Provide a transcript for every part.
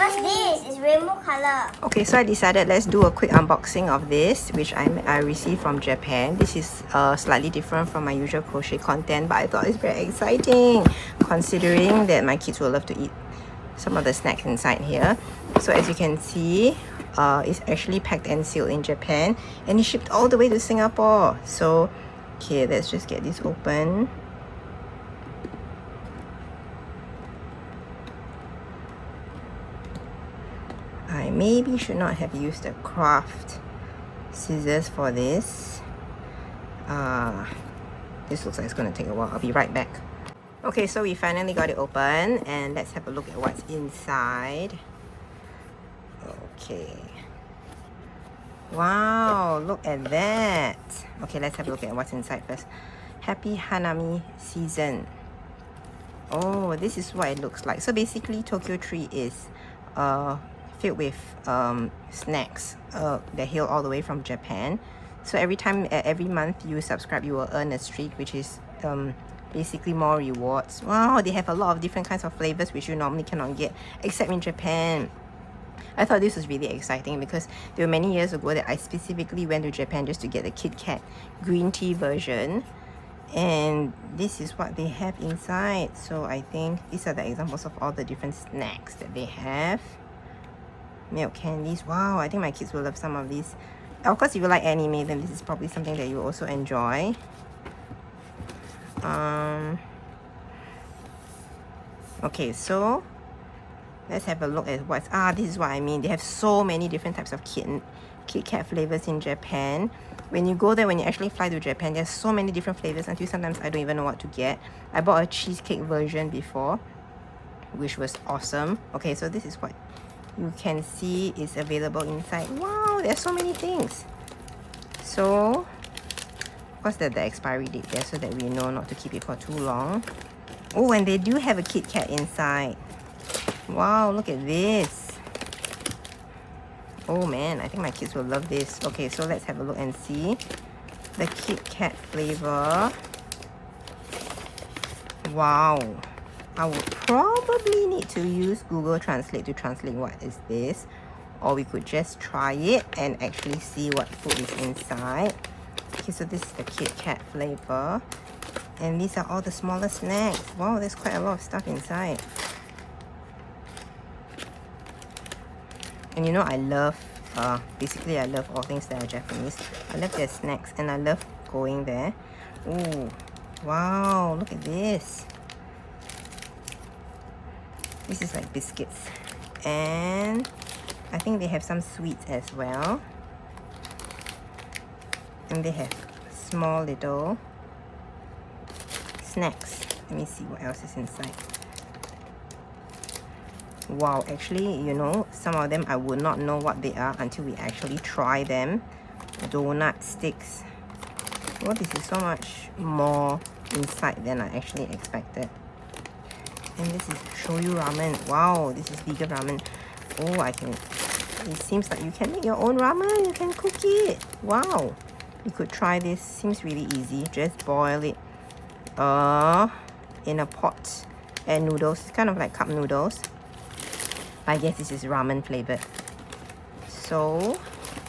What's this? It's rainbow color. Okay, so I decided let's do a quick unboxing of this, which I received from Japan. This is slightly different from my usual crochet content, but I thought it's very exciting considering that my kids will love to eat some of the snacks inside here. So as you can see, it's actually packed and sealed in Japan, and it's shipped all the way to Singapore. So okay, let's just get this open. I maybe should not have used the craft scissors for this. This looks like it's going to take a while. I'll be right back. Okay, so we finally got it open, and let's have a look at what's inside. Okay. Wow, look at that. Okay, let's have a look at what's inside first. Happy Hanami season. Oh, this is what it looks like. So basically, TokyoTreat is filled with snacks that hail all the way from Japan. So every month you subscribe, you will earn a streak, which is basically more rewards. Wow, they have a lot of different kinds of flavors which you normally cannot get except in Japan. I thought this was really exciting because there were many years ago that I specifically went to Japan just to get the KitKat green tea version, and this is what they have inside. So I think these are the examples of all the different snacks that they have. Milk candies. Wow, I think my kids will love some of these. Of course, if you like anime, then this is probably something that you will also enjoy. Okay, so let's have a look at what's... this is what I mean. They have so many different types of KitKat flavors in Japan. When you go there, when you actually fly to Japan, there's so many different flavors until sometimes I don't even know what to get. I bought a cheesecake version before, which was awesome. Okay, so this is what you can see is available inside. Wow, there's so many things. So of course there's the expiry date there so that we know not to keep it for too long. Oh, and they do have a KitKat inside. Wow, look at this. Oh man, I think my kids will love this. Okay, so let's have a look and see the KitKat flavor. Wow, I would probably need to use Google Translate to translate what is this, or we could just try it and actually see what food is inside. Okay, so this is the KitKat flavor, and these are all the smaller snacks. Wow, there's quite a lot of stuff inside. And you know, I love basically I love all things that are Japanese. I love their snacks and I love going there. Oh wow, look at this. This is like biscuits, and I think they have some sweets as well, and they have small little snacks. Let me see what else is inside. Wow, actually, you know, some of them I would not know what they are until we actually try them. Donut sticks. Well, this is so much more inside than I actually expected. And this is shoyu ramen. Wow, this is vegan ramen. Oh, it seems like you can make your own ramen. You can cook it. Wow, you could try this. Seems really easy. Just boil it in a pot, and noodles. It's kind of like cup noodles. I guess this is ramen flavored. So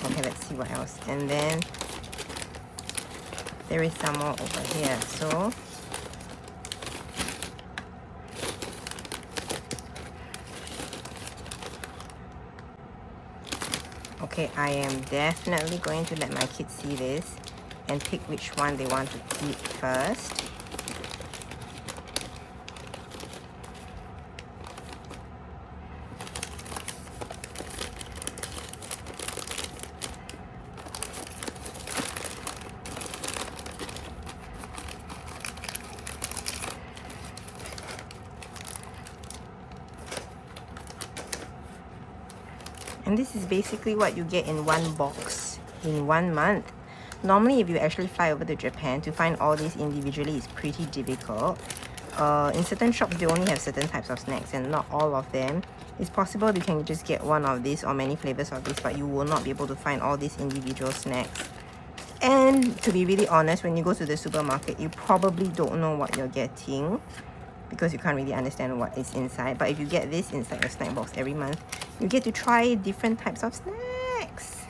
okay, let's see what else. And then there is some more over here. So okay, I am definitely going to let my kids see this and pick which one they want to eat first. And this is basically what you get in one box in 1 month. Normally, if you actually fly over to Japan, to find all these individually is pretty difficult. In certain shops, they only have certain types of snacks and not all of them. It's possible you can just get one of these or many flavors of this, but you will not be able to find all these individual snacks. And to be really honest, when you go to the supermarket, you probably don't know what you're getting, because you can't really understand what is inside. But if you get this inside your snack box every month, you get to try different types of snacks.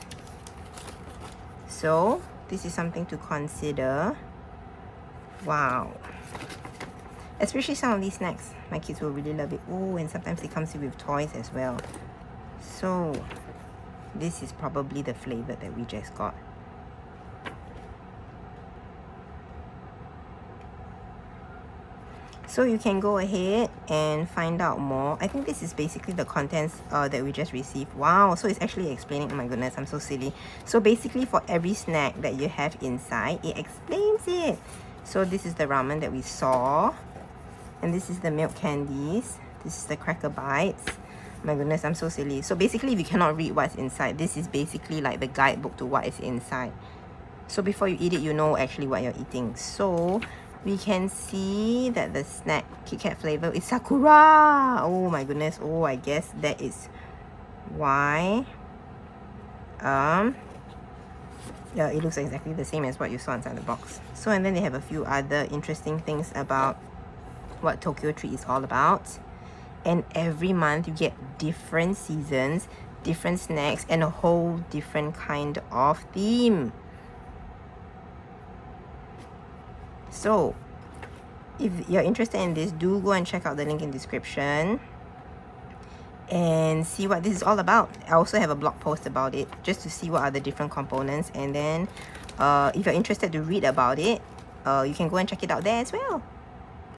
So this is something to consider. Wow. Especially some of these snacks, my kids will really love it. Oh, and sometimes it comes with toys as well. So this is probably the flavor that we just got. So you can go ahead and find out more. I think this is basically the contents that we just received. Wow, so it's actually explaining. Oh my goodness, I'm so silly. So basically for every snack that you have inside, it explains it. So this is the ramen that we saw. And this is the milk candies. This is the cracker bites. My goodness, I'm so silly. So basically, if you cannot read what's inside, this is basically like the guidebook to what is inside. So before you eat it, you know actually what you're eating. So we can see that the snack KitKat flavor is Sakura. Oh my goodness. Oh, I guess that is why. Yeah, it looks exactly the same as what you saw inside the box. So, and then they have a few other interesting things about what TokyoTreat is all about. And every month you get different seasons, different snacks, and a whole different kind of theme. So if you're interested in this, do go and check out the link in the description and see what this is all about. I also have a blog post about it just to see what are the different components. And then if you're interested to read about it, you can go and check it out there as well.